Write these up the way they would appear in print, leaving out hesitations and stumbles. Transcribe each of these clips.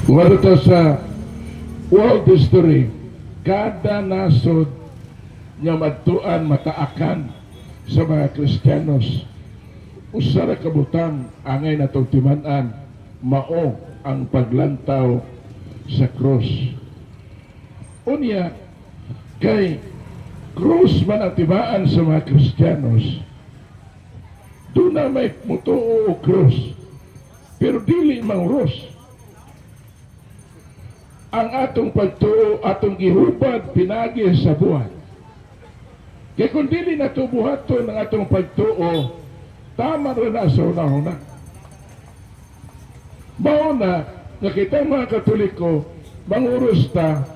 Wala to sa world history, kada nasod nga madtuan mataakan sa mga Kristiyanos, usara kabutang angay natong timan-an mao ang paglantaw sa krus. Unya, kay krus man ang tibaan sa mga Kristiyanos, doon na may mutuo o krus, pero dili mang ros. Ang atong pagtuo, atong gihubad, pinagi sa buhat. Kaya kung dili na ito buhaton ng atong pagtuo, tama rin na sa una-una. Mauna, nakita mga Katoliko, manguros ta,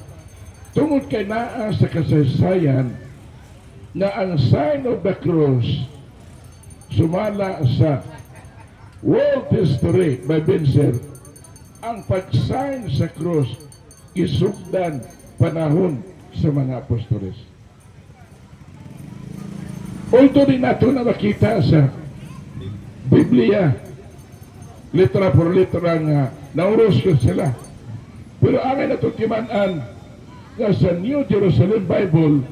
tungod kay naa sa kasaysayan, na ang sign of the cross, sumala sa world history by Benzer, ang pag-sign sa cross, isugdan panahon sa mga apostoles. Although din nato na makita sa Biblia, litra por litra nga nauros ko sila. Pero angay na timan-an nga sa New Jerusalem Bible,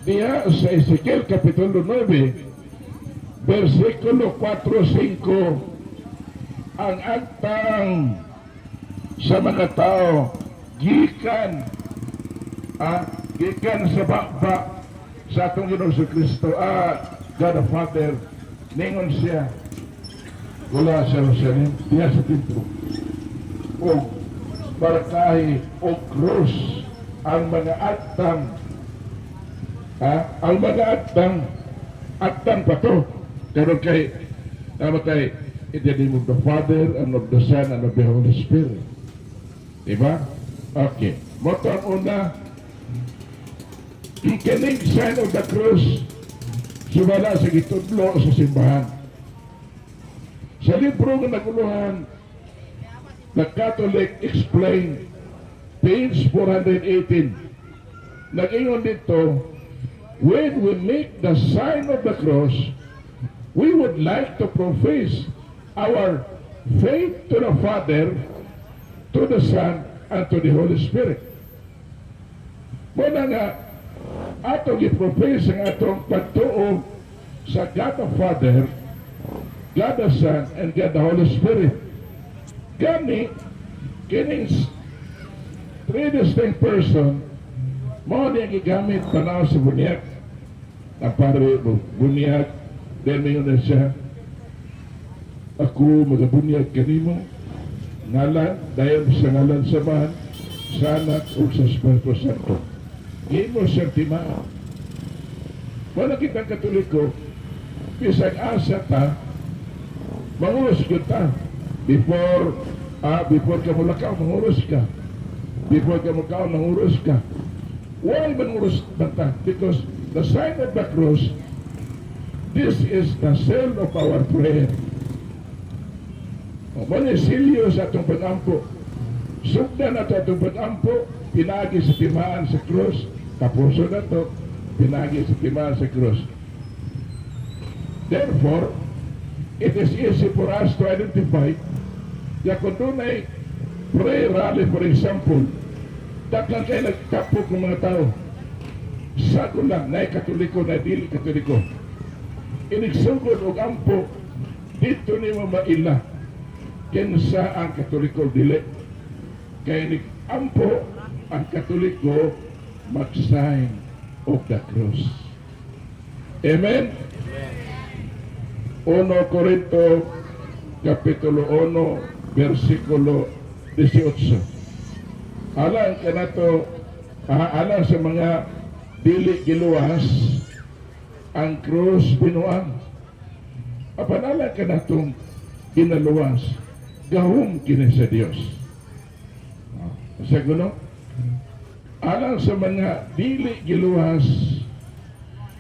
diya sa Ezekiel Kapitulo 9, versikulo 4-5, ang agtang sa mga tao gikan sa baba sa atong Ginoong Kristo, God the Father, ningon siya wala sa Jerusalem, diya sa templo, o barkahe o krus ang mga agtang, ang mga agtang pa to, pero kay namatay in the name of the Father and of the Son and of the Holy Spirit. Diba? Okay. Moto ang una, kining sign of the cross, sumala sa gitudlo sa simbahan. Sa libro ng naguluhan, The Catholic Explained, page 418, nag-ingon dito, when we make the sign of the cross, we would like to profess our faith to the Father, to the Son, and to the Holy Spirit. Muna nga, atong i-profess ang atong pagtuo sa God the Father, God the Son, and God the Holy Spirit. Gani, kining three distinct person, mo niya gigamit panaw sa bunyag. Ang pare bunyag, then may na siya, ako magabunyag kanimo, ngalan, dahil sa ngalan sa man, sa anak o sa Espiritu Santo. Imo siyang timaan. Wala kitang Katoliko, bisag asa ta, manguros kita. Before ka mulakaw, manguros ka. Before ka mulakaw, manguros ka. Why manguros ta? Because the sign of the cross, this is the seal of our prayer. Manisilyo sa atong pag-ampo. Sugdan na ito atong pag-ampo, pinagi sa timaan sa krus, kapuso na ito, pinagi sa timaan sa krus. Therefore, it is easy for us to identify ya kung doon ay prayer rally, for example, daklan kayo nagkapok ng mga tao. Sago lang, na Katoliko, na dili Katoliko. Inigsugod o ampo, dito ni mo maila. Kinsa ang Katoliko dili. Kaya nag-ampo ang Katoliko mag-sign of the cross. Amen? 1 Corinto Kapitulo 1 versikulo 18. Alang ka na to, alang sa mga dili giluwas, ang cross binuang. Apanalang ka na itong ginaluwas, gahom kini sa Dios. Sa guno, alang sa mga dili giluwas,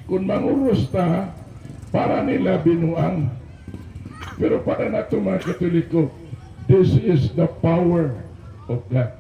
kung manguros ta, para nila binuang. Pero para na ito mga Katoliko, this is the power of God.